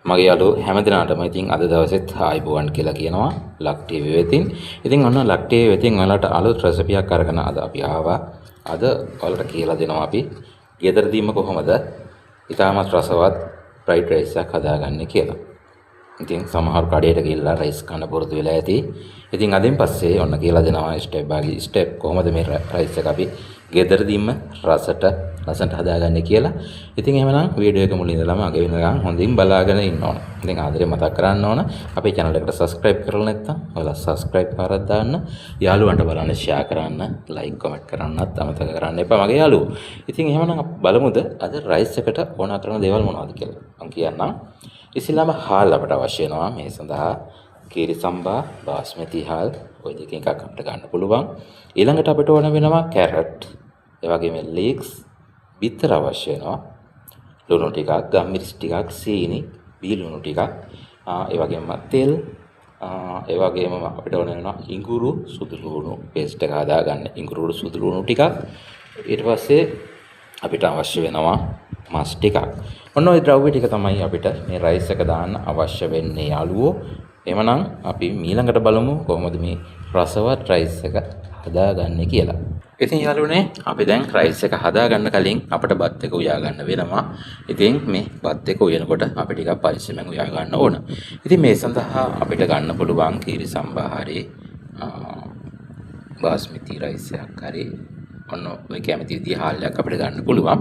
මගේ යාළුවෝ හැමදිනාටම ඉතින් අද දවසෙත් ආයිබෝවන් කියලා කියනවා ලක් ටීවී වෙතින්. ඉතින් ඔන්න ලක් ටීවී වෙතින් ඔයාලට අලුත් රෙසිපියක් අරගෙන අද අපි ආවා. අද ඔයාලට කියලා දෙනවා අපි ගෙදරදීම කොහොමද ඉතාමත් රසවත් ෆ්‍රයිඩ් රයිස් එකක් හදාගන්නේ කියලා. ඉතින් සමහර කඩේට ගිහිල්ලා රයිස් කන්න පුරුදු වෙලා ඇති. ඉතින් අදින් පස්සේ ඔන්න කියලා දෙනවා ස්ටෙප් බයි ස්ටෙප් කොහොමද මේ රයිස් එක අපි ගෙදරදීම ලස්සනට හදාගන්නේ කියලා. ඉතින් එහෙමනම් වීඩියෝ එක මුලින් ඉඳලාම අග වෙනකන් හොඳින් බලාගෙන ඉන්න ඕන. ඉතින් ආදරේ මතක් කරන්න ඕන අපේ channel එකට subscribe කරලා නැත්නම් ඔයාලා subscribe පාරක් දාන්න. යාළුවන්ට බලන්න share කරන්න, like comment කරන්නත් අමතක කරන්න එපා මගේ යාළුවෝ. ඉතින් එහෙමනම් අපි බලමුද අද රයිස් එකට ඕන කරන දේවල් මොනවද කියලා. මම කියන්නම්. ඉස්සෙල්ලාම හාල් අපට අවශ්‍ය වෙනවා. මේ සඳහා කීරි සම්බා, බාස්මති හාල් ඔය දෙකෙන් එකක් අපිට ගන්න පුළුවන්. ඊළඟට අපිට ඕන වෙනවා කැරට්, ඒ වගේම ලීක්ස්, බිත්තර අවශ්‍ය වෙනවා. ලුණු ටිකක්, ගම්මිරිස් ටිකක්, සීනි, බීලුණු ටිකක්, ඒ වගේම තෙල්, ඒ වගේම අපිට ඕන වෙනවා ඉඟුරු, සුදු ලුණු පේස්ට් එක හදාගන්න ඉඟුරු සුදු ලුණු ටිකක්. ඊට පස්සේ අපිට අවශ්‍ය වෙනවා මස් ටිකක්. ඔන්න ඔය ද්‍රව්‍ය ටික තමයි අපිට මේ රයිස් එක දාන්න අවශ්‍ය වෙන්නේ යාළුවෝ. එhmenan අපි ඊළඟට බලමු කොහොමද මේ රසවත් රයිස් එක හදාගන්නේ කියලා. ඉතින් යාළුවනේ අපි දැන් රයිස් එක හදාගන්න කලින් අපිට බත් එක උයා ගන්න වෙනවා. ඉතින් මේ බත් එක උයනකොට අපි ටිකක් පරිස්සමෙන් උයා ගන්න ඕන. ඉතින් මේ සඳහා අපිට ගන්න පුළුවන් කීරි සම්බා හරි බාස්මති රයිස් එකක් හරි ඔන්න ඔය කැමති විදිහ හාල්යක් අපිට ගන්න පුළුවන්.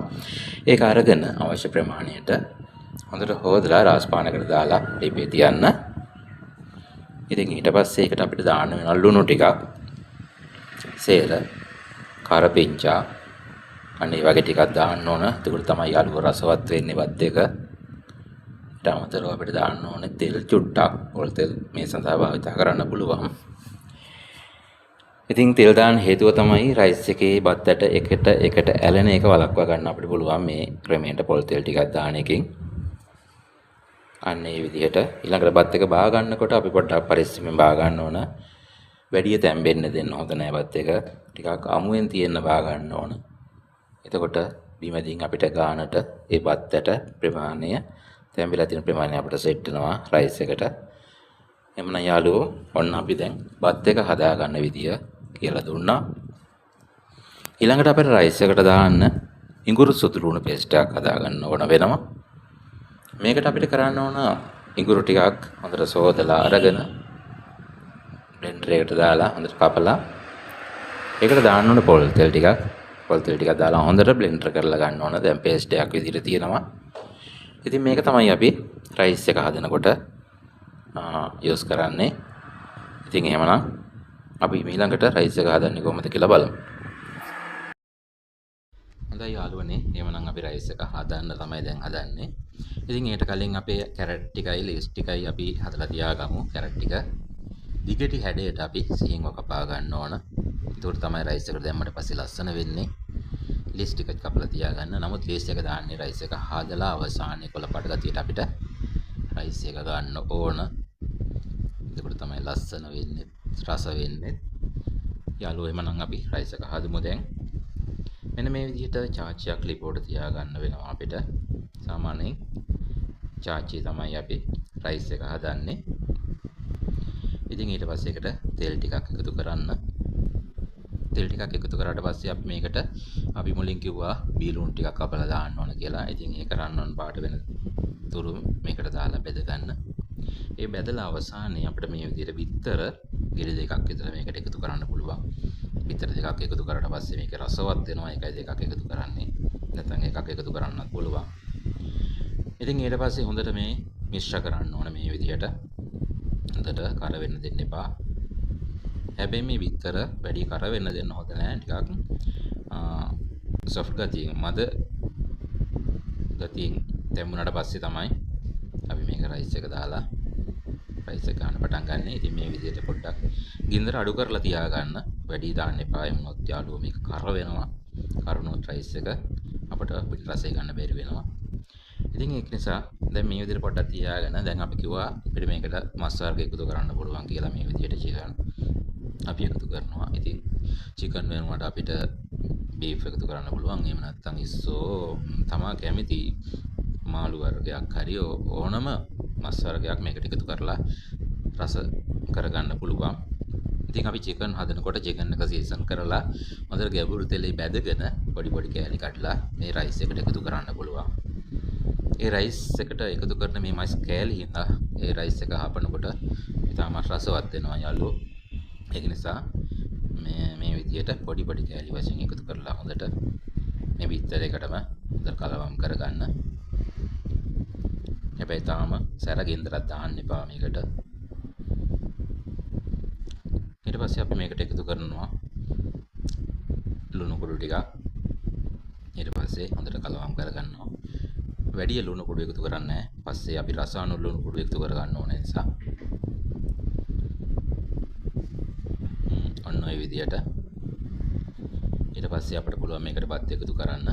ඒක අරගෙන අවශ්‍ය ප්‍රමාණයට හොඳට හොදලා රාස්පානකට දාලා ලිපේ තියන්න. ඉතින් ඊට පස්සේ ඒකට අපිට දාන්න වෙනවා ලුණු ටිකක්, සේර, කරපිංචා අන්න ඒ වගේ ටිකක් දාන්න ඕන. එතකොට තමයි යාළුව රසවත් වෙන්නේ බත් එක. ඊට අමතරව අපිට දාන්න ඕනේ තෙල් චුට්ටක්. පොල් තෙල් මේ සඳහා භාවිත කරන්න පුළුවන්. ඉතින් තෙල් දාන්න හේතුව තමයි රයිස් එකේ බත්තට එකට ඇලෙන එක වළක්වා ගන්න අපිට පුළුවන් මේ ක්‍රමයට පොල් තෙල් ටිකක් දාන එකෙන්. අන්න ඒ විදිහට ඊළඟට බත් එක බා ගන්නකොට අපි පොඩ්ඩක් පරිස්සමෙන් බා ගන්න ඕන. වැඩි තැම්බෙන්න දෙන්න හොඳ නැහැ බත් එක. ටිකක් අමුවෙන් තියෙන්න බා ගන්න ඕන. එතකොට බිමදින් අපිට ගානට ඒ බත්තට ප්‍රමාණය තැම්බිලා තියෙන ප්‍රමාණය අපිට සෙට් වෙනවා රයිස් එකට. එමුනම් යාළුවෝ ඔන්න අපි දැන් බත් එක හදා ගන්න විදිය කියලා දුන්නා. ඊළඟට අපිට රයිස් එකට දාන්න ඉඟුරු සුදු ලුණු පේස්ට් එකක් හදා ගන්න ඕන වෙනවා. මේකට අපිට කරන්න ඕන ඉඟුරු ටිකක් හොඳට සෝදලා අරගෙන බ්ලෙන්ඩර් එකට දාලා හොඳට කපලා ඒකට දාන්න ඕන පොල් තෙල් ටිකක් දාලා හොඳට බ්ලෙන්ඩර් කරලා ගන්න ඕන. දැන් පේස්ට් එකක් විදිහට තියෙනවා. ඉතින් මේක තමයි අපි රයිස් එක හදනකොට යූස් කරන්නේ. ඉතින් එහෙමනම් අපි ඊළඟට රයිස් එක හදන්නේ කොහොමද කියලා බලමු. හොඳයි යාළුවනේ, එහෙමනම් අපි රයිස් එක හදන්න තමයි දැන් හදන්නේ. ඉතින් ඒකට කලින් අපේ කැරට් ටිකයි ලීස් ටිකයි අපි හදලා තියාගමු. කැරට් ටික දිගටි හැඩයට අපි සිහින්ව කපා ගන්න ඕන. ඒකට තමයි රයිස් එකට දැම්මට පස්සේ ලස්සන වෙන්නේ. ලීස් ටික කපලා තියාගන්න. නමුත් ලීස් එක දාන්නේ රයිස් එක හදලා අවසානයේ කොළ පාට ගතියට අපිට රයිස් එක ගන්න ඕන. ඒකට තමයි ලස්සන වෙන්නේ, රස වෙන්නේ. යාළුවෝ එමනම් අපි රයිස් එක හදමු දැන්. මෙන්න මේ විදිහට චාචියක් ලිපෝට තියාගන්න වෙනවා අපිට. සාමාන්‍යයෙන් චාචිය තමයි අපි රයිස් එක හදන්නේ. ඉතින් ඊට පස්සේ ඒකට තෙල් ටිකක් එකතු කරන්න. තෙල් ටිකක් එකතු කරාට පස්සේ අපි මේකට අපි මුලින් කිව්වා බීලුණු ටිකක් කපලා දාන්න ඕන කියලා. ඉතින් ඒක කරන්න ඕන පාට වෙන තුරු මේකට දාලා බෙද ගන්න. ඒ බෙදලා අවසානයේ අපිට මේ විදිහට බිත්තර ගිරි දෙකක් විතර මේකට එකතු කරන්න පුළුවන්. බිත්තර දෙකක් එකතු කරාට පස්සේ මේක රසවත් වෙනවා. ඒකයි දෙකක් එකතු කරන්නේ. නැත්නම් එකක් එකතු කරන්නත් පුළුවන්. ඉතින් ඊට පස්සේ හොඳට මේ මිශ්‍ර කරන්න ඕන මේ විදිහට. හොඳට කර වෙන්න දෙන්න එපා. හැබැයි මේ බිත්තර වැඩි කර වෙන්න දෙන්න හොඳ නැහැ. ටිකක් සොෆ්ට් ගතියෙන් මද ගතියෙන් තැම්බුණාට පස්සේ තමයි අපි මේක රයිස් එක දාලා රයිස් එක ගන්න පටන් ගන්න. ඉතින් මේ විදිහට පොඩ්ඩක් ගින්දර අඩු කරලා තියාගන්න. වැඩි දාන්න එපා. එමුණොත් යාළුවෝ මේක කර වෙනවා. කරුණොත් රයිස් එක අපිට පිට රසය ගන්න බැරි වෙනවා. ඉතින් ඒක නිසා දැන් මේ විදිහට පොඩ්ඩක් තියාගෙන දැන් අපි කිව්වා අපිට මේකට මස් වර්ග එකතු කරන්න පුළුවන් කියලා. මේ විදිහට චිකන් අපි එකතු කරනවා. ඉතින් චිකන් වෙනුවට අපිට බීෆ් එකතු කරන්න පුළුවන්. එහෙම නැත්නම් ඉස්සෝ තමා කැමති මාළු වර්ගයක් හරි ඕනම මස් වර්ගයක් මේකට එකතු කරලා රස කරගන්න පුළුවන්. ඉතින් අපි චිකන් හදනකොට චිකන් එක සීසන් කරලා හොඳට ගැඹුරු තෙලේ බැදගෙන පොඩි පොඩි කෑලි කඩලා මේ රයිස් එකට එකතු කරන්න පුළුවන්. ඒ රයිස් එකට එකතු කරන මේ මස් කෑලි හින්දා ඒ රයිස් එක හපනකොට ඉතාම රසවත් වෙනවා යාළුවෝ. ඒක නිසා මේ විදියට පොඩි පොඩි කෑලි වශයෙන් එකතු කරලා හොඳට මේ බිත්තරයකටම හොඳට කලවම් කරගන්න. හැබැයි තාම සැර ගින්දරක් දාන්න එපා මේකට. ඊට පස්සේ අපි මේකට එකතු කරනවා ලුණු කුඩු ටිකක්. ඊට පස්සේ හොඳට කලවම් කරගන්නවා. වැඩි ලුණු කුඩු එකතු කරන්නේ නැහැ. පස්සේ අපි රස අණු ලුණු කුඩු එකතු කරගන්න ඕන නිසා. ඔන්න ඔය විදියට. ඊට පස්සේ අපිට පුළුවන් මේකට බත් එකතු කරන්න.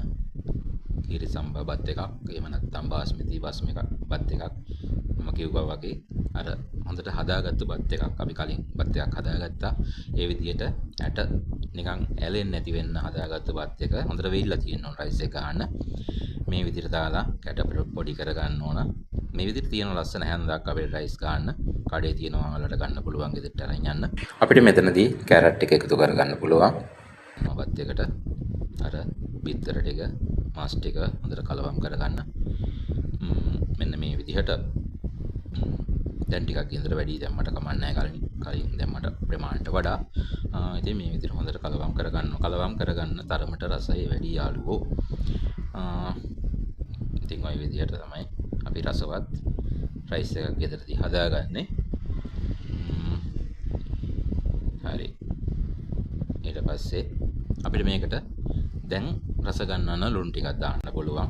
කීරි සම්බා බත් එකක්, එහෙම නැත්නම් බාස්මති බත් එකක්. මම කිව්වා වගේ අර හොඳට හදාගත්තු බත් එකක් අපි කලින් බත් එකක් හදාගත්තා. ඒ විදියට ඇට නිකන් ඇලෙන්නේ නැති වෙන්න හදාගත්තු බත් එක හොඳට වෙයිලා තියෙන ඕන රයිස් එක ගන්න. මේ විදියට දාලා කැට පොඩි කරගන්න ඕන. මේ විදියට තියෙන ලස්සන හැන්දක් අපේ රයිස් ගන්න. කඩේ තියෙනවා වලට ගන්න පුළුවන් ගෙදරට අරන් යන්න. අපිට මෙතනදී කැරට් එක එකතු කරගන්න පුළුවන්. බත් එකට අර බිත්තර ටික මාස් ටික හොඳට කලවම් කරගන්න. මෙන්න මේ විදිහට දැන් ටිකක් ගෙදර වැඩි දැම්මට කමන්නේ නැහැ කලින් දැම්මට ප්‍රමාණයට වඩා. ඉතින් මේ විදිහට හොඳට කලවම් කරගන්නවා. කලවම් කරගන්න තරමට රසය වැඩි යාළුවෝ. ඉතින් ওই විදිහට තමයි අපි රසවත් රයිස් එකක් ගෙදරදී හදාගන්නේ. හරි. ඊට පස්සේ අපිට මේකට දැන් රස ගන්නන ලුණු ටිකක් දාන්න පුළුවන්.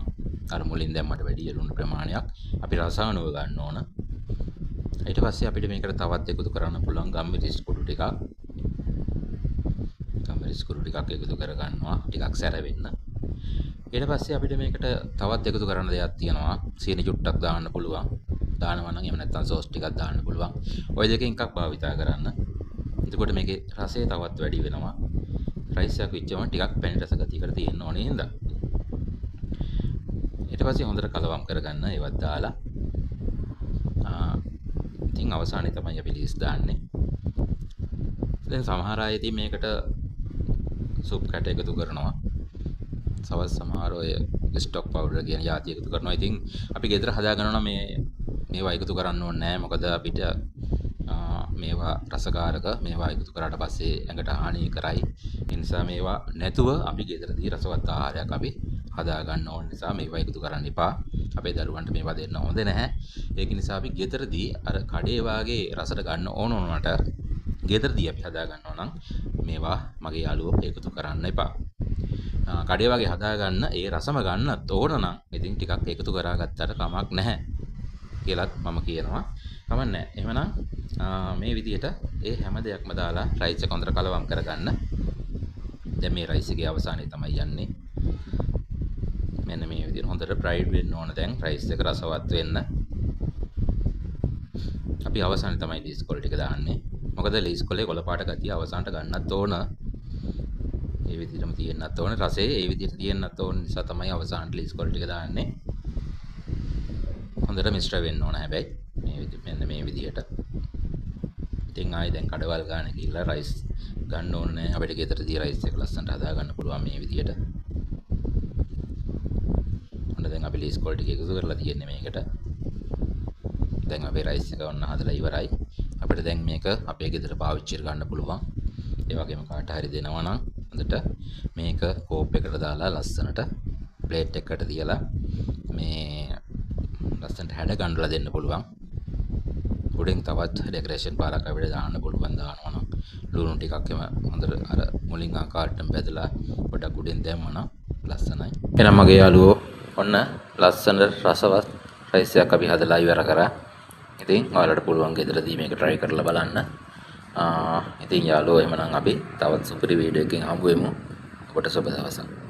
අර මුලින් දැම්මට වැඩි ලුණු ප්‍රමාණයක් අපි රස අනුව ගන්න ඕන. ඊට පස්සේ අපිට මේකට තවත් එකතු කරන්න පුළුවන් ගම්මිරිස් කුඩු ටිකක්. ගම්මිරිස් කුඩු ටිකක් එකතු කරගන්නවා ටිකක් සැර වෙන්න. ඊට පස්සේ අපිට මේකට තවත් එකතු කරන්න දෙයක් තියෙනවා. සීනි චුට්ටක් දාන්න පුළුවන්. දානවා නම් එහෙම නැත්නම් සෝස් ටිකක් දාන්න පුළුවන්. ওই දෙකෙන් එකක් භාවිතා කරන්න. එතකොට මේකේ රසය තවත් වැඩි වෙනවා. රයිස් එකක් විච්චම ටිකක් පැණි රස ගතියකට තියෙන්න ඕනේ හින්දා. ඊට පස්සේ හොඳට කලවම් කරගන්න ඒවත් දාලා. ඉතින් අවසානයේ තමයි අපි ලීස් දාන්නේ. දැන් සමහර අය ඉතින් මේකට සුප් කැට එකතු කරනවා. සමහර අය ස්ටොක් පවුඩර් කියන જાති එකතු කරනවා. ඉතින් අපි ගෙදර හදාගන්නවා මේවා එකතු කරන්න ඕනේ නැහැ. මොකද අපිට මේවා රසකාරක මේවා එකතු කරාට පස්සේ ඇඟට හානි කරයි. ඒ නිසා මේවා නැතුව අපි ගෙදරදී රසවත් ආහාරයක් අපි හදා ගන්න ඕන නිසා මේවා එකතු කරන්න එපා. අපේ දරුවන්ට මේවා දෙන්න හොඳ නැහැ. ඒක නිසා අපි ගෙදරදී අර කඩේ වාගේ රසට ගන්න ඕන වුණාට ගෙදරදී අපි හදා ගන්නවා නම් මේවා මගේ යාළුවෝ එකතු කරන්න එපා. කඩේ වාගේ හදා ගන්න ඒ රසම ගන්නත් ඕන නම් ඉතින් ටිකක් එකතු කරාගත්තට කමක් නැහැ කියලාත් මම කියනවා. කමක් නැහැ. එහෙමනම් මේ විදිහට ඒ හැම දෙයක්ම දාලා රයිස් එක හොඳට කලවම් කරගන්න. දැන් මේ රයිස් එකේ අවසානයේ තමයි යන්නේ. මෙන්න මේ විදිහට හොඳට ෆ්‍රයිඩ් වෙන්න ඕන. දැන් රයිස් එක රසවත් වෙන්න. අපි අවසානයේ තමයි ලීස් කොළ ටික දාන්නේ. මොකද ලීස් කොළේ කොළ පාට ගතිය අවසානට ගන්නත් ඕන. ඒ විදිහටම තියෙන්නත් ඕන. රසය ඒ විදිහට තියෙන්නත් ඕන නිසා තමයි අවසානට ලීස් කොළ ටික දාන්නේ. හොඳට මිශ්‍ර වෙන්න ඕන හැබැයි මෙන්න මේ විදිහට. ඉතින් ආයි දැන් කඩවල් ගන්න ගිහලා රයිස් ගන්න ඕනේ නැහැ. අපිට ගෙදරදී රයිස් එක ලස්සනට හදා ගන්න පුළුවන් මේ විදිහට. ඔන්න දැන් අපි ලීස් කොළ ටික එකතු කරලා තියෙන්නේ මේකට. දැන් අපේ රයිස් එක ඔන්න හදලා ඉවරයි. අපිට දැන් මේක අපේ ගෙදර පාවිච්චි කරගන්න පුළුවන්. ඒ වගේම කාට හරි දෙනවා නම් හොඳට මේක කෝප් එකට දාලා ලස්සනට ප්ලේට් එකකට තියලා මේ ලස්සනට හැඩ ගන්නලා දෙන්න පුළුවන්. උඩින් තවත් ඩෙකරේෂන් පාරක් අපිට දාන්න පුළුවන්. දානවා නම් ලුණු ටිකක් එම හොඳට අර මුලින් ආකාරයටම බෙදලා පොඩක් උඩින් දැම්මම ලස්සනයි. එහෙනම් මගේ යාළුවෝ ඔන්න ලස්සන රසවත් රයිස් එකක් අපි හදලා ඉවර කරා. ඉතින් ඔයාලට පුළුවන් ගෙදරදී මේක try කරලා බලන්න. ඉතින් යාළුවෝ එහෙනම් අපි තවත් සුපිරි වීඩියෝ එකකින් හම්බ වෙමු. ඔබට සුබ දවසක්.